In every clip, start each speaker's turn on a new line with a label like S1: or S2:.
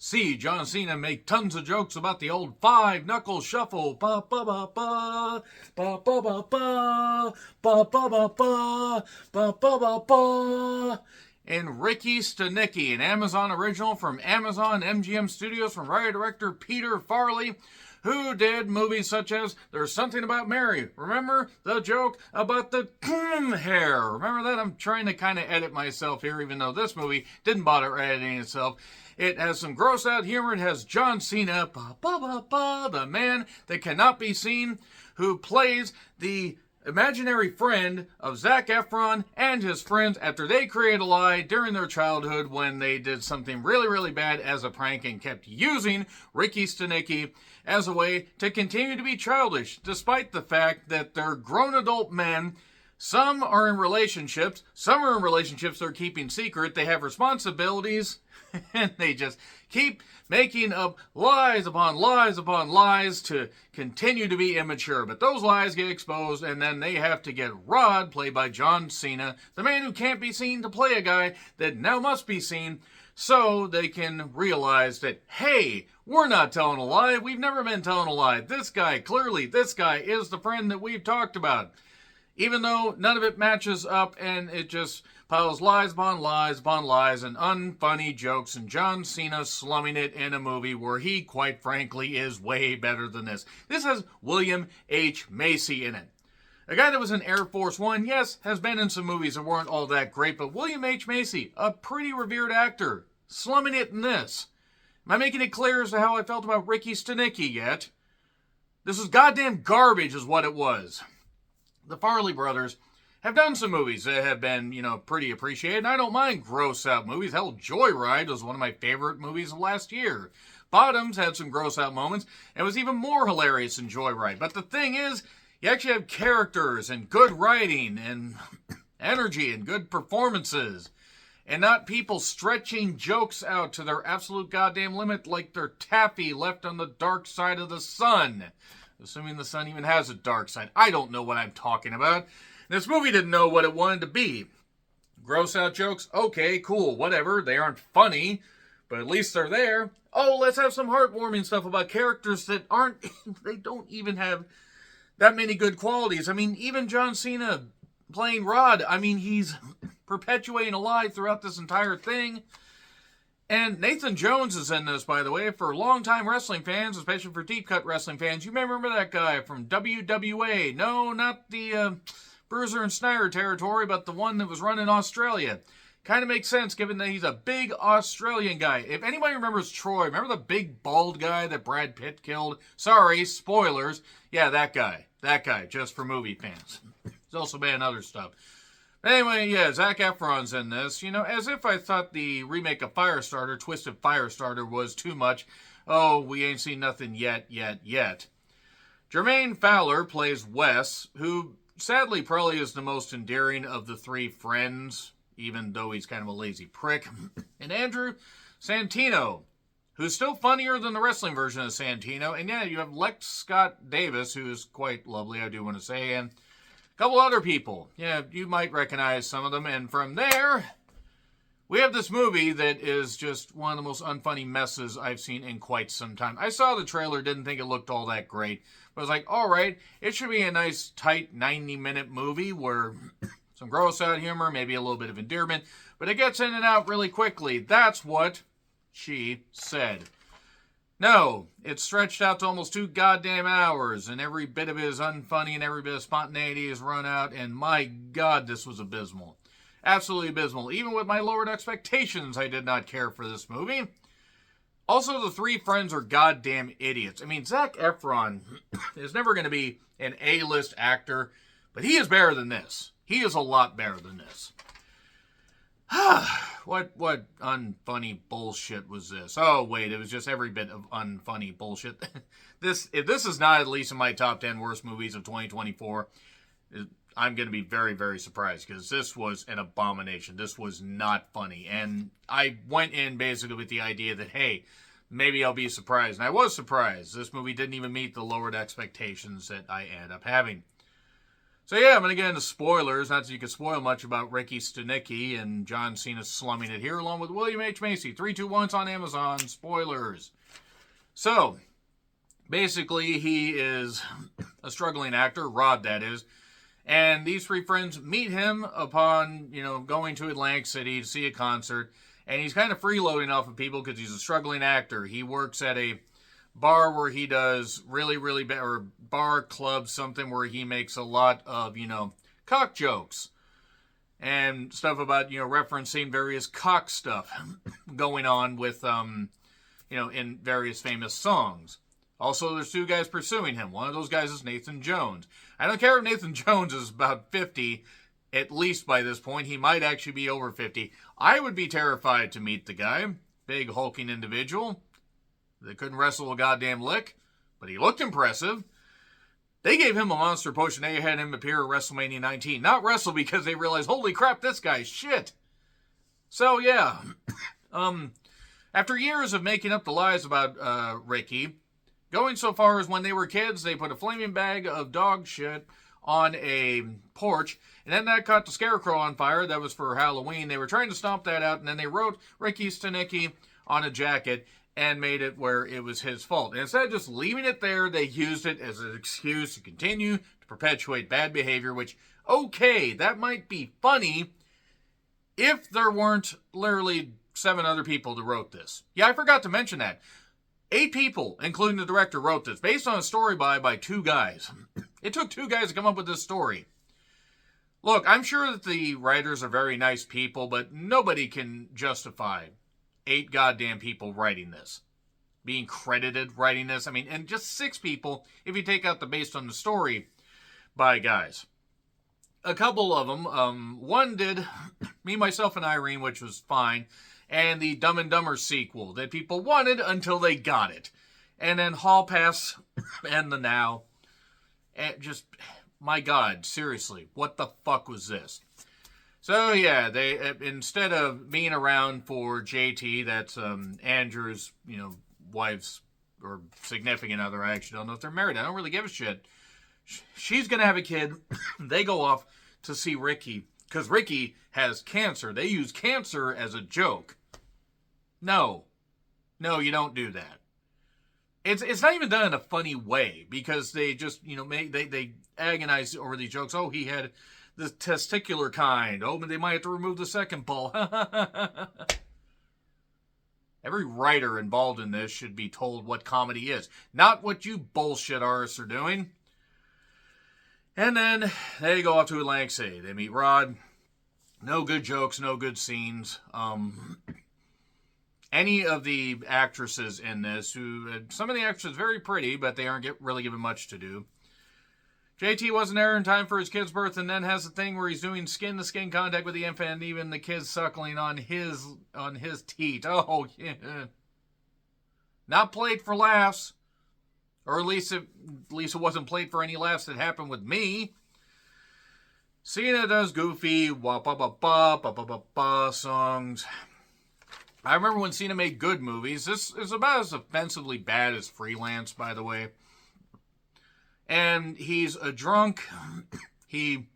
S1: See John Cena make tons of jokes about the old five-knuckle shuffle. Ba ba ba ba, ba ba ba ba, ba ba ba ba, ba ba ba ba. And Ricky Stanicky, an Amazon original from Amazon MGM Studios from writer director Peter Farley, who did movies such as There's Something About Mary. Remember the joke about the hair? Remember that? I'm trying to kind of edit myself here, even though this movie didn't bother editing itself. It has some gross out humor. It has John Cena, the man that cannot be seen, who plays the imaginary friend of Zac Efron and his friends after they created a lie during their childhood when they did something really, really bad as a prank and kept using Ricky Stanicky as a way to continue to be childish, despite the fact that they're grown adult men. Some are in relationships. Some are in relationships they're keeping secret. They have responsibilities. And they just keep making up lies upon lies upon lies to continue to be immature. But those lies get exposed, and then they have to get Rod, played by John Cena, the man who can't be seen, to play a guy that now must be seen, so they can realize that, hey, we're not telling a lie. We've never been telling a lie. This guy is the friend that we've talked about. Even though none of it matches up, and it just piles lies upon lies upon lies and unfunny jokes, and John Cena slumming it in a movie where he, quite frankly, is way better than this. This has William H. Macy in it. A guy that was in Air Force One, yes, has been in some movies that weren't all that great, but William H. Macy, a pretty revered actor, slumming it in this. Am I making it clear as to how I felt about Ricky Stanicky yet? This was goddamn garbage is what it was. The Farley brothers have done some movies that have been, pretty appreciated. And I don't mind gross out movies. Hell, Joyride was one of my favorite movies of last year. Bottoms had some gross out moments and was even more hilarious than Joyride. But the thing is, you actually have characters and good writing and energy and good performances. And not people stretching jokes out to their absolute goddamn limit like they're taffy left on the dark side of the sun. Assuming the sun even has a dark side. I don't know what I'm talking about. This movie didn't know what it wanted to be. Gross out jokes? Okay, cool, whatever. They aren't funny, but at least they're there. Oh, let's have some heartwarming stuff about characters that aren't, they don't even have that many good qualities. I mean, even John Cena playing Rod, he's perpetuating a lie throughout this entire thing. And Nathan Jones is in this, by the way, for longtime wrestling fans, especially for deep cut wrestling fans. You may remember that guy from WWA. No, not the Bruiser and Snyder territory, but the one that was run in Australia. Kind of makes sense given that he's a big Australian guy. If anybody remembers Troy, remember the big bald guy that Brad Pitt killed? Sorry, spoilers. Yeah, that guy. That guy, just for movie fans. He's also been in other stuff. Anyway, yeah, Zac Efron's in this. As if I thought the remake of Firestarter, Twisted Firestarter, was too much. Oh, we ain't seen nothing yet. Jermaine Fowler plays Wes, who sadly probably is the most endearing of the three friends, even though he's kind of a lazy prick. And Andrew Santino, who's still funnier than the wrestling version of Santino. And yeah, you have Lex Scott Davis, who's quite lovely, I do want to say, and a couple other people. Yeah, you might recognize some of them. And from there, we have this movie that is just one of the most unfunny messes I've seen in quite some time. I saw the trailer, didn't think it looked all that great. But I was like, all right, it should be a nice, tight 90-minute movie where some gross out humor, maybe a little bit of endearment, but it gets in and out really quickly. That's what she said. No, it's stretched out to almost 2 goddamn hours, and every bit of it is unfunny, and every bit of spontaneity is run out, and my God, this was abysmal. Absolutely abysmal. Even with my lowered expectations, I did not care for this movie. Also, the three friends are goddamn idiots. Zac Efron is never going to be an A-list actor, but he is better than this. He is a lot better than this. What unfunny bullshit was this? Oh, wait, it was just every bit of unfunny bullshit. If this is not at least in my top 10 worst movies of 2024, I'm going to be very, very surprised, because this was an abomination. This was not funny. And I went in basically with the idea that, hey, maybe I'll be surprised. And I was surprised. This movie didn't even meet the lowered expectations that I ended up having. So yeah, I'm going to get into spoilers. Not that you can spoil much about Ricky Stanicky and John Cena slumming it here, along with William H. Macy. 3, 2, 1's on Amazon. Spoilers. So, basically, he is a struggling actor, Rod that is, and these three friends meet him upon, going to Atlantic City to see a concert, and he's kind of freeloading off of people because he's a struggling actor. He works at a bar where he does really, really bad, or bar club, something where he makes a lot of, cock jokes and stuff about, referencing various cock stuff going on with, in various famous songs. Also, there's two guys pursuing him. One of those guys is Nathan Jones. I don't care if Nathan Jones is about 50, at least by this point. He might actually be over 50. I would be terrified to meet the guy. Big, hulking individual. They couldn't wrestle a goddamn lick, but he looked impressive. They gave him a monster potion. They had him appear at WrestleMania 19. Not wrestle because they realized, holy crap, this guy's shit. So, yeah. After years of making up the lies about Ricky, going so far as when they were kids, they put a flaming bag of dog shit on a porch, and then that caught the Scarecrow on fire. That was for Halloween. They were trying to stomp that out, and then they wrote Ricky Stanicky on a jacket and made it where it was his fault. And instead of just leaving it there, they used it as an excuse to continue to perpetuate bad behavior, which, okay, that might be funny if there weren't literally 7 other people that wrote this. Yeah, I forgot to mention that. 8 people, including the director, wrote this, based on a story by 2 guys. It took 2 guys to come up with this story. Look, I'm sure that the writers are very nice people, but nobody can justify 8 goddamn people writing this. Being credited writing this. I mean, and just 6 people, if you take out the based on the story by guys. A couple of them, one did Me, Myself, and Irene, which was fine, and the Dumb and Dumber sequel that people wanted until they got it. And then Hall Pass and The Now. And just, my God, seriously, what the fuck was this? So, yeah, they instead of being around for JT, that's Andrew's, wife's or significant other. I actually don't know if they're married. I don't really give a shit. She's going to have a kid. They go off to see Ricky because Ricky has cancer. They use cancer as a joke. No, you don't do that. It's not even done in a funny way because they just, they agonize over these jokes. Oh, he had the testicular kind. Oh, but they might have to remove the second ball. Every writer involved in this should be told what comedy is, not what you bullshit artists are doing. And then they go off to Atlantic City. They meet Rod. No good jokes, no good scenes. Any of the actresses in this, some of the actresses very pretty, but they aren't really given much to do. JT wasn't there in time for his kid's birth, and then has a thing where he's doing skin-to-skin contact with the infant, and even the kid's suckling on his teat. Oh, yeah. Not played for laughs. Or at least it wasn't played for any laughs that happened with me. Cena does goofy wah-ba-ba-ba songs. I remember when Cena made good movies. This is about as offensively bad as Freelance, by the way. And he's a drunk. He,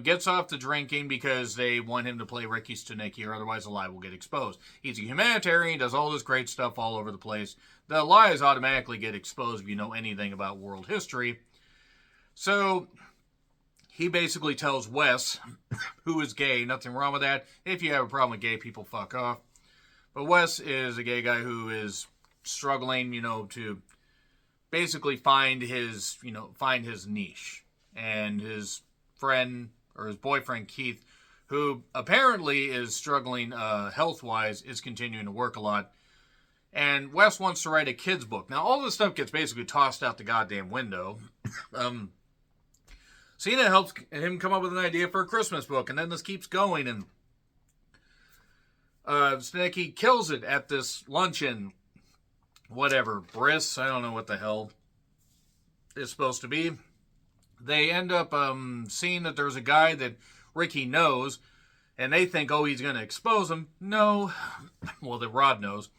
S1: gets off the drinking because they want him to play Ricky Stanicky, or otherwise the lie will get exposed. He's a humanitarian, does all this great stuff all over the place. The lies automatically get exposed if you know anything about world history. So he basically tells Wes, who is gay, nothing wrong with that. If you have a problem with gay people, fuck off. But Wes is a gay guy who is struggling, to basically find his niche. And his friend, or his boyfriend, Keith, who apparently is struggling health-wise, is continuing to work a lot. And Wes wants to write a kid's book. Now, all this stuff gets basically tossed out the goddamn window. Cena helps him come up with an idea for a Christmas book, and then this keeps going, and Stanicky kills it at this luncheon. Whatever, Briss, I don't know what the hell it's supposed to be. They end up seeing that there's a guy that Ricky knows, and they think, oh, he's going to expose him. No. Well, that Rod knows.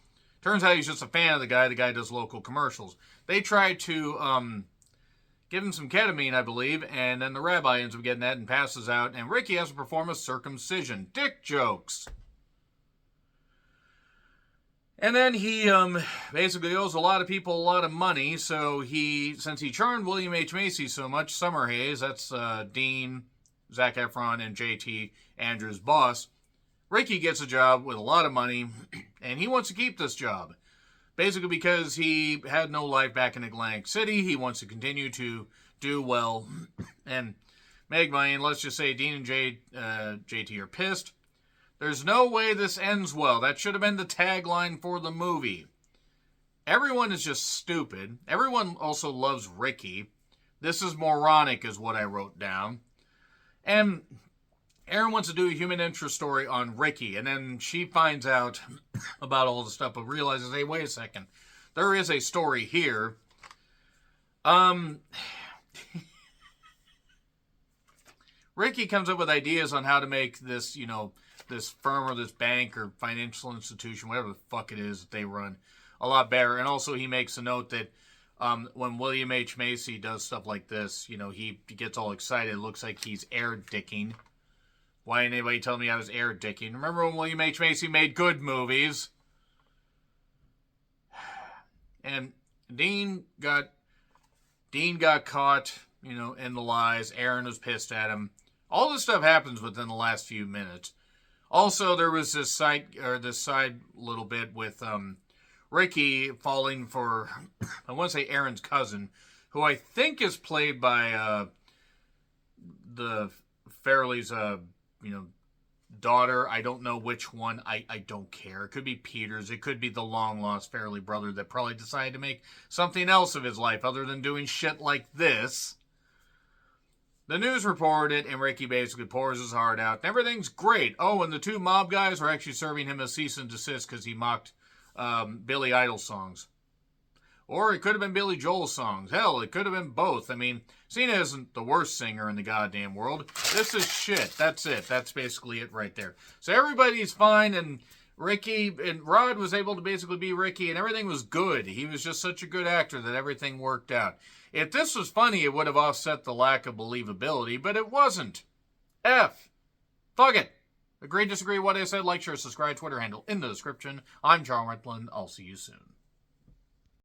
S1: Turns out he's just a fan of the guy. The guy does local commercials. They try to give him some ketamine, I believe, and then the rabbi ends up getting that and passes out, and Ricky has to perform a circumcision. Dick jokes. And then he basically owes a lot of people a lot of money, so since he charmed William H. Macy so much, Summer Hayes, that's Dean, Zac Efron, and JT Andrews' boss, Ricky gets a job with a lot of money, and he wants to keep this job. Basically because he had no life back in Atlantic City, he wants to continue to do well and make money, and let's just say Dean and JT are pissed. There's no way this ends well. That should have been the tagline for the movie. Everyone is just stupid. Everyone also loves Ricky. This is moronic is what I wrote down. And Erin wants to do a human interest story on Ricky, and then she finds out about all the stuff, but realizes, hey, wait a second. There is a story here. Ricky comes up with ideas on how to make this, this firm or this bank or financial institution, whatever the fuck it is that they run, a lot better. And also he makes a note that when William H. Macy does stuff like this, he gets all excited. It looks like he's air-dicking. Why didn't anybody tell me I was air-dicking? Remember when William H. Macy made good movies? And Dean got caught, in the lies. Erin was pissed at him. All this stuff happens within the last few minutes. Also, there was this side little bit with Ricky falling for, I want to say Erin's cousin, who I think is played by the Farrelly's, daughter. I don't know which one. I don't care. It could be Peters. It could be the long-lost Farrelly brother that probably decided to make something else of his life other than doing shit like this. The news reported it, and Ricky basically pours his heart out, and everything's great. Oh, and the two mob guys are actually serving him a cease and desist because he mocked Billy Idol songs. Or it could have been Billy Joel songs. Hell, it could have been both. I mean, Cena isn't the worst singer in the goddamn world. This is shit. That's it. That's basically it right there. So everybody's fine, and Ricky and Rod was able to basically be Ricky, and everything was good. He was just such a good actor that everything worked out. If this was funny, it would have offset the lack of believability, but it wasn't. Fuck it. Agree, disagree, what I said, like, share, subscribe, Twitter handle in the description. I'm John Redland. I'll see you soon.